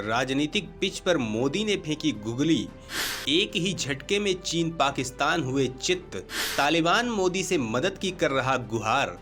राजनीतिक पिच पर मोदी ने फेंकी गुगली। एक ही झटके में चीन पाकिस्तान हुए चित्त। तालिबान मोदी से मदद की कर रहा गुहार।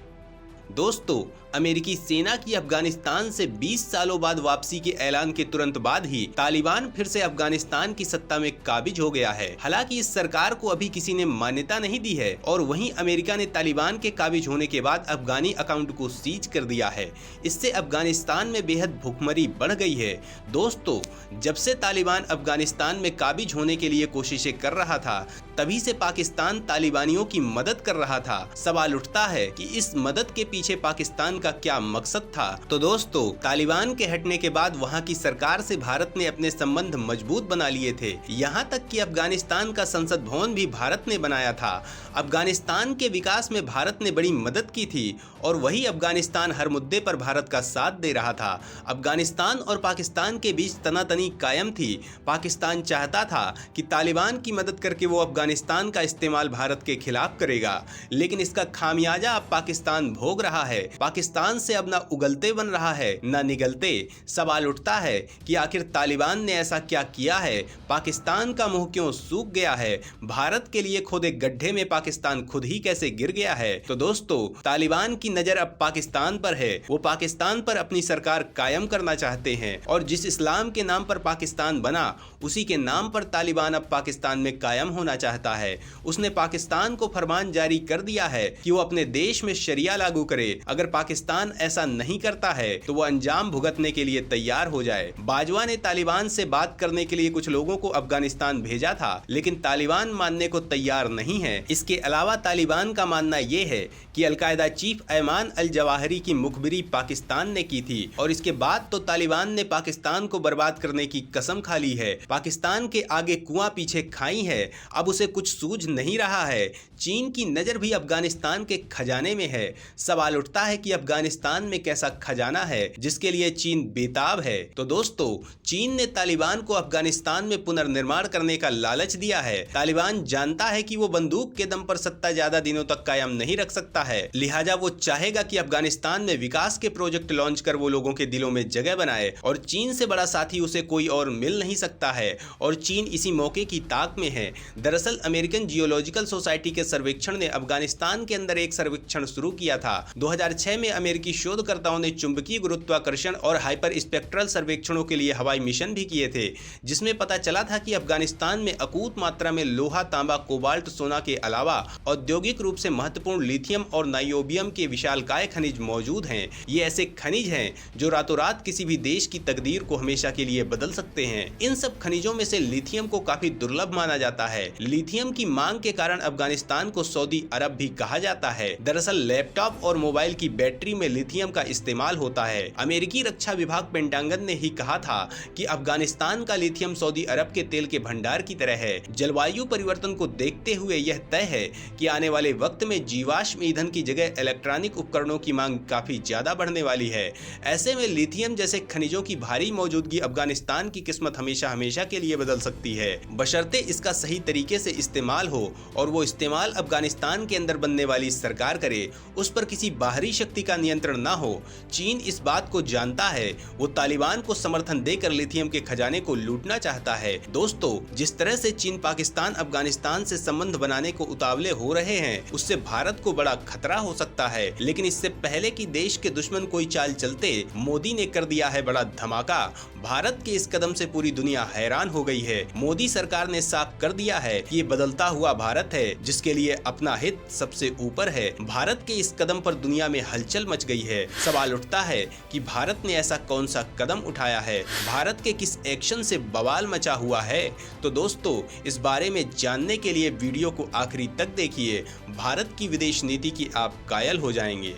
दोस्तों, अमेरिकी सेना की अफगानिस्तान से 20 सालों बाद वापसी के ऐलान के तुरंत बाद ही तालिबान फिर से अफगानिस्तान की सत्ता में काबिज हो गया है। हालांकि इस सरकार को अभी किसी ने मान्यता नहीं दी है और वहीं अमेरिका ने तालिबान के काबिज होने के बाद अफगानी अकाउंट को सीज कर दिया है। इससे अफगानिस्तान में बेहद भुखमरी बढ़ गई है। दोस्तों, जब से तालिबान अफगानिस्तान में काबिज होने के लिए कोशिशें कर रहा था, तभी से पाकिस्तान तालिबानियों की मदद कर रहा था। सवाल उठता है कि इस मदद के पीछे पाकिस्तान का क्या मकसद था। तो दोस्तों, तालिबान के हटने के बाद वहां की सरकार से भारत ने अपने संबंध मजबूत बना लिए थे। यहां तक कि अफगानिस्तान का संसद भवन भी भारत ने बनाया था। अफगानिस्तान के विकास में भारत ने बड़ी मदद की थी और वही अफगानिस्तान हर मुद्दे पर भारत का साथ दे रहा था। अफगानिस्तान और पाकिस्तान के बीच तनातनी कायम थी। पाकिस्तान चाहता था कि तालिबान की मदद करके वो अफगानिस्तान का इस्तेमाल भारत के खिलाफ करेगा, लेकिन इसका खामियाजा अब पाकिस्तान भोग रहा है। पाकिस्तान से अब ना उगलते बन रहा है ना निगलते। सवाल उठता है कि आखिर तालिबान ने ऐसा क्या किया है? पाकिस्तान का मुंह क्यों सूख गया है? भारत के लिए खोदे गड्ढे में पाकिस्तान खुद ही कैसे गिर गया है? तो दोस्तों, तालिबान की नजर अब पाकिस्तान पर है। वो पाकिस्तान पर अपनी सरकार कायम करना चाहते हैं और जिस इस्लाम के नाम पर पाकिस्तान बना, उसी के नाम पर तालिबान अब पाकिस्तान में कायम होना चाहता है। उसने पाकिस्तान को फरमान जारी कर दिया है कि वो अपने देश में शरिया लागू करे। अगर पाकिस्तान ऐसा नहीं करता है तो वो अंजाम भुगतने के लिए तैयार हो जाए। बाजवा ने तालिबान से बात करने के लिए कुछ लोगों को अफगानिस्तान भेजा था, लेकिन तालिबान मानने को तैयार नहीं है। इसके अलावा तालिबान का मानना यह है कि al Qaeda chief Ayman al Zawahiri की मुखबिरी पाकिस्तान ने की थी और इसके बाद तो तालिबान ने पाकिस्तान को बर्बाद करने की कसम खा ली है। पाकिस्तान के आगे कुआं पीछे खाई है। अब उसे कुछ सूझ नहीं रहा है। चीन की नजर भी अफगानिस्तान के खजाने में है। सवाल उठता है कि अफगानिस्तान में कैसा खजाना है जिसके लिए चीन बेताब है? तो दोस्तों, चीन ने तालिबान को अफगानिस्तान में पुनर्निर्माण करने का लालच दिया है। तालिबान जानता है कि वो बंदूक के दम पर सत्ता ज्यादा दिनों तक कायम नहीं रख सकता है, लिहाजा वो चाहेगा कि अफगानिस्तान में विकास के प्रोजेक्ट लॉन्च कर वो लोगों के दिलों में जगह बनाए और चीन से बड़ा साथी उसे कोई और मिल नहीं सकता है और चीन इसी मौके की ताक में है। दरअसल अमेरिकन जियोलॉजिकल सोसाइटी के सर्वेक्षण ने अफगानिस्तान के अंदर एक सर्वेक्षण शुरू किया था। 2006 में अमेरिकी शोधकर्ताओं ने चुंबकीय गुरुत्वाकर्षण और हाइपर स्पेक्ट्रल सर्वेक्षणों के लिए हवाई मिशन भी किए थे, जिसमें पता चला था कि अफगानिस्तान में अकूत मात्रा में लोहा, तांबा, कोबाल्ट, सोना के अलावा औद्योगिक रूप से महत्वपूर्ण लिथियम और नाइयोबियम के विशालकाय खनिज मौजूद हैं। ये ऐसे खनिज हैं जो रातों रात किसी भी देश की तकदीर को हमेशा के लिए बदल सकते हैं। इन सब खनिजों में से लिथियम को काफी दुर्लभ माना जाता है। लिथियम की मांग के कारण अफगानिस्तान को सऊदी अरब भी कहा जाता है। दरअसल लैपटॉप और मोबाइल की बैटरी में लिथियम का इस्तेमाल होता है। अमेरिकी रक्षा विभाग पेंटागन ने ही कहा था कि अफगानिस्तान का लिथियम सऊदी अरब के तेल के भंडार की तरह है। जलवायु परिवर्तन को देखते हुए यह तय है कि आने वाले वक्त में जीवाश्म ईंधन की जगह इलेक्ट्रॉनिक उपकरणों की मांग काफी ज्यादा बढ़ने वाली है। ऐसे में लिथियम जैसे खनिजों की भारी मौजूदगी अफगानिस्तान की किस्मत हमेशा हमेशा के लिए बदल सकती है, बशर्ते इसका सही तरीके से इस्तेमाल हो और वो इस्तेमाल अफगानिस्तान के अंदर बनने वाली सरकार करे, उस पर किसी बाहरी शक्ति का नियंत्रण ना हो। चीन इस बात को जानता है। वो तालिबान को समर्थन देकर लिथियम के खजाने को लूटना चाहता है। दोस्तों, जिस तरह से चीन पाकिस्तान अफगानिस्तान से संबंध बनाने को उतावले हो रहे हैं, उससे भारत को बड़ा खतरा हो सकता है। लेकिन इससे पहले कि देश के दुश्मन कोई चाल चलते, मोदी ने कर दिया है बड़ा धमाका। भारत के इस कदम से पूरी दुनिया हैरान हो गई है। मोदी सरकार ने साफ कर दिया है कि ये बदलता हुआ भारत है जिसके लिए अपना हित सबसे ऊपर है। भारत के इस कदम पर दुनिया में हलचल मच गई है। सवाल उठता है कि भारत ने ऐसा कौन सा कदम उठाया है? भारत के किस एक्शन से बवाल मचा हुआ है? तो दोस्तों, इस बारे में जानने के लिए वीडियो को आखिरी तक देखिए। भारत की विदेश नीति की आप कायल हो जाएंगे।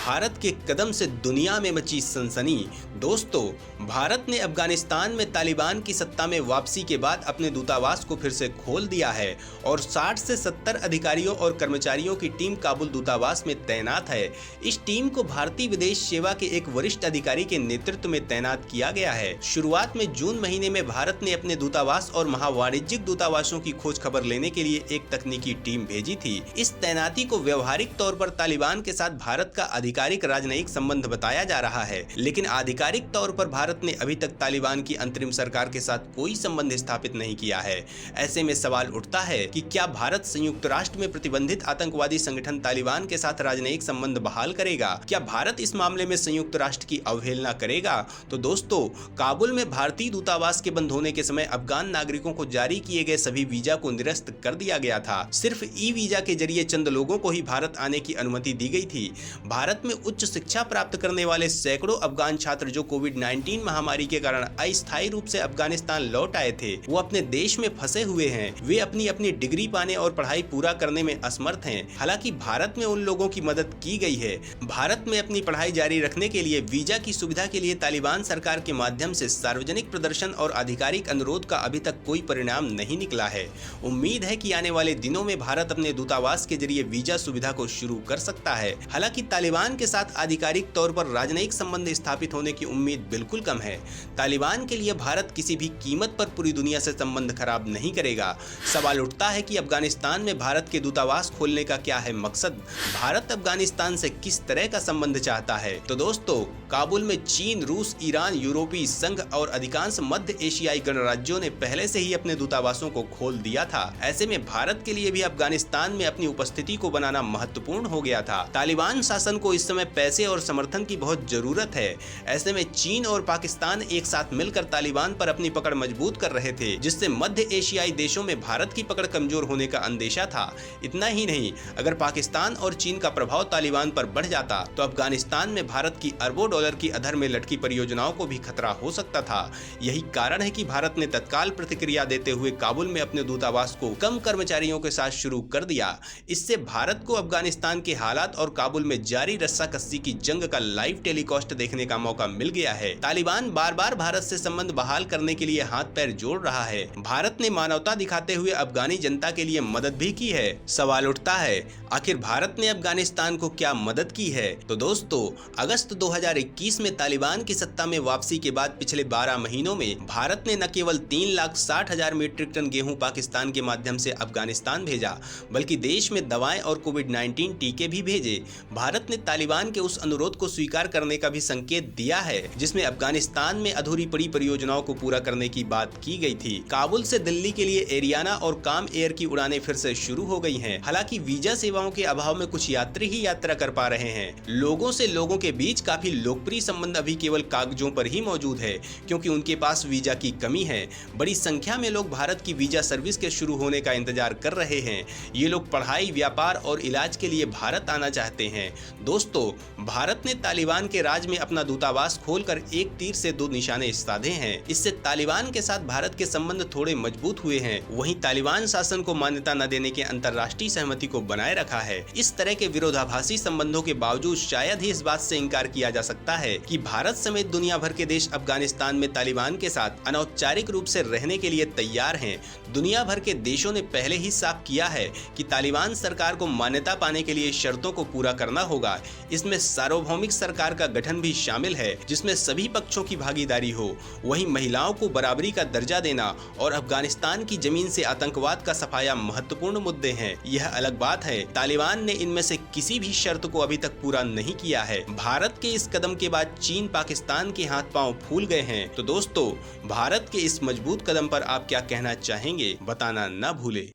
भारत के कदम से दुनिया में मची सनसनी। दोस्तों, भारत ने अफगानिस्तान में तालिबान की सत्ता में वापसी के बाद अपने दूतावास को फिर से खोल दिया है और 60 से 70 अधिकारियों और कर्मचारियों की टीम काबुल दूतावास में तैनात है। इस टीम को भारतीय विदेश सेवा के एक वरिष्ठ अधिकारी के नेतृत्व में तैनात किया गया है। शुरुआत में जून महीने में भारत ने अपने दूतावास और महावाणिज्यिक दूतावासों की खोज खबर लेने के लिए एक तकनीकी टीम भेजी थी। इस तैनाती को व्यवहारिक तौर पर तालिबान के साथ भारत का आधिकारिक राजनयिक संबंध बताया जा रहा है, लेकिन आधिकारिक तौर पर भारत ने अभी तक तालिबान की अंतरिम सरकार के साथ कोई संबंध स्थापित नहीं किया है। ऐसे में सवाल उठता है कि क्या भारत संयुक्त राष्ट्र में प्रतिबंधित आतंकवादी संगठन तालिबान के साथ राजनयिक संबंध बहाल करेगा? क्या भारत इस मामले में संयुक्त राष्ट्र की अवहेलना करेगा? तो दोस्तों, काबुल में भारतीय दूतावास के बंद होने के समय अफगान नागरिकों को जारी किए गए सभी वीजा को निरस्त कर दिया गया था। सिर्फ ई वीजा के जरिए चंद लोगों को ही भारत आने की अनुमति दी गई थी। भारत में उच्च शिक्षा प्राप्त करने वाले सैकड़ों अफगान छात्र जो कोविड-19 महामारी के कारण अस्थायी रूप से अफगानिस्तान लौट आए थे, वो अपने देश में फंसे हुए हैं। वे अपनी अपनी डिग्री पाने और पढ़ाई पूरा करने में असमर्थ हैं। हालांकि भारत में उन लोगों की मदद की गई है। भारत में अपनी पढ़ाई जारी रखने के लिए वीजा की सुविधा के लिए तालिबान सरकार के माध्यम से सार्वजनिक प्रदर्शन और आधिकारिक अनुरोध का अभी तक कोई परिणाम नहीं निकला है। उम्मीद है कि आने वाले दिनों में भारत अपने दूतावास के जरिए वीजा सुविधा को शुरू कर सकता है। हालांकि तालिबान के साथ आधिकारिक तौर पर राजनयिक संबंध स्थापित होने की उम्मीद बिल्कुल कम है। तालिबान के लिए भारत किसी भी कीमत पर पूरी दुनिया से संबंध खराब नहीं करेगा। सवाल उठता है कि अफगानिस्तान में भारत के दूतावास खोलने का क्या है मकसद? भारत अफगानिस्तान से किस तरह का संबंध चाहता है? तो दोस्तों, काबुल में चीन, रूस, ईरान, यूरोपीय संघ और अधिकांश मध्य एशियाई गणराज्यों ने पहले से ही अपने दूतावासों को खोल दिया था। ऐसे में भारत के लिए भी अफगानिस्तान में अपनी उपस्थिति को बनाना महत्वपूर्ण हो गया था। तालिबान शासन को इस समय पैसे और समर्थन की बहुत जरूरत है। ऐसे में चीन और पाकिस्तान एक साथ मिलकर तालिबान पर अपनी पकड़ मजबूत कर रहे थे, जिससे मध्य एशियाई देशों में भारत की पकड़ कमजोर होने का अंदेशा था। इतना ही नहीं, अगर पाकिस्तान और चीन का प्रभाव तालिबान पर बढ़ जाता तो अफगानिस्तान में भारत की अरबों डॉलर की अधर में लटकी परियोजनाओं को भी खतरा हो सकता था। यही कारण है कि भारत ने तत्काल प्रतिक्रिया देते हुए काबुल में अपने दूतावास को कम कर्मचारियों के साथ शुरू कर दिया। इससे भारत को अफगानिस्तान के हालात और काबुल में जारी रस्साकस्सी की जंग का लाइव टेलीकास्ट देखने का मौका मिल गया है। तालिबान बार बार भारत से संबंध बहाल करने के लिए हाथ पैर जोड़ रहा है। भारत ने मानवता दिखाते हुए अफगानी जनता के लिए मदद भी की है। सवाल उठता है, आखिर भारत ने अफगानिस्तान को क्या मदद की है? तो दोस्तों, अगस्त 2021 में तालिबान की सत्ता में वापसी के बाद पिछले 12 महीनों में भारत ने न केवल 3,60,000 मीट्रिक टन गेहूं पाकिस्तान के माध्यम से अफगानिस्तान भेजा, बल्कि देश में दवाएं और कोविड-19 टीके भी भेजे। भारत ने तालिबान के उस अनुरोध को स्वीकार करने का भी संकेत दिया है, जिसमें अफगानिस्तान में अधूरी पड़ी परियोजनाओं को पूरा करने की बात की गई थी। काबुल से दिल्ली के लिए एरियाना और काम एयर की उड़ानें फिर से शुरू हो गई हैं। हालांकि वीजा सेवाओं के अभाव में कुछ यात्री ही यात्रा कर पा रहे हैं। लोगों से लोगों के बीच काफी लोकप्रिय संबंध अभी केवल कागजों पर ही मौजूद है, क्योंकि उनके पास वीजा की कमी है। बड़ी संख्या में लोग भारत की वीजा सर्विस के शुरू होने का इंतजार कर रहे हैं। ये लोग पढ़ाई, व्यापार और इलाज के लिए भारत आना चाहते हैं। दोस्तों, भारत ने तालिबान के राज में अपना दूतावास खोलकर एक तीर से दो निशाने साधे हैं। इससे तालिबान के साथ भारत के संबंध थोड़े मजबूत हुए हैं। वहीं तालिबान शासन को मान्यता न देने के अंतर्राष्ट्रीय सहमति को बनाए रखा है। इस तरह के विरोधाभासी संबंधों के बावजूद शायद ही इस बात से इनकार किया जा सकता है कि भारत समेत दुनिया भर के देश अफगानिस्तान में तालिबान के साथ अनौपचारिक रूप से रहने के लिए तैयार हैं। दुनिया भर के देशों ने पहले ही साफ किया है कि तालिबान सरकार को मान्यता पाने के लिए शर्तों को पूरा करना होगा। इसमें सार्वभौमिक सरकार का गठन भी शामिल है, जिसमें सभी पक्षों की भागीदारी हो। वहीं महिलाओं को बराबरी का दर्जा देना और अफगानिस्तान की जमीन से आतंकवाद का सफाया महत्वपूर्ण मुद्दे हैं। यह अलग बात है, तालिबान ने इनमें से किसी भी शर्त को अभी तक पूरा नहीं किया है। भारत के इस कदम के बाद चीन, पाकिस्तान के हाथ पांव फूल गए हैं। तो दोस्तों, भारत के इस मजबूत कदम पर आप क्या कहना चाहेंगे? बताना न भूले।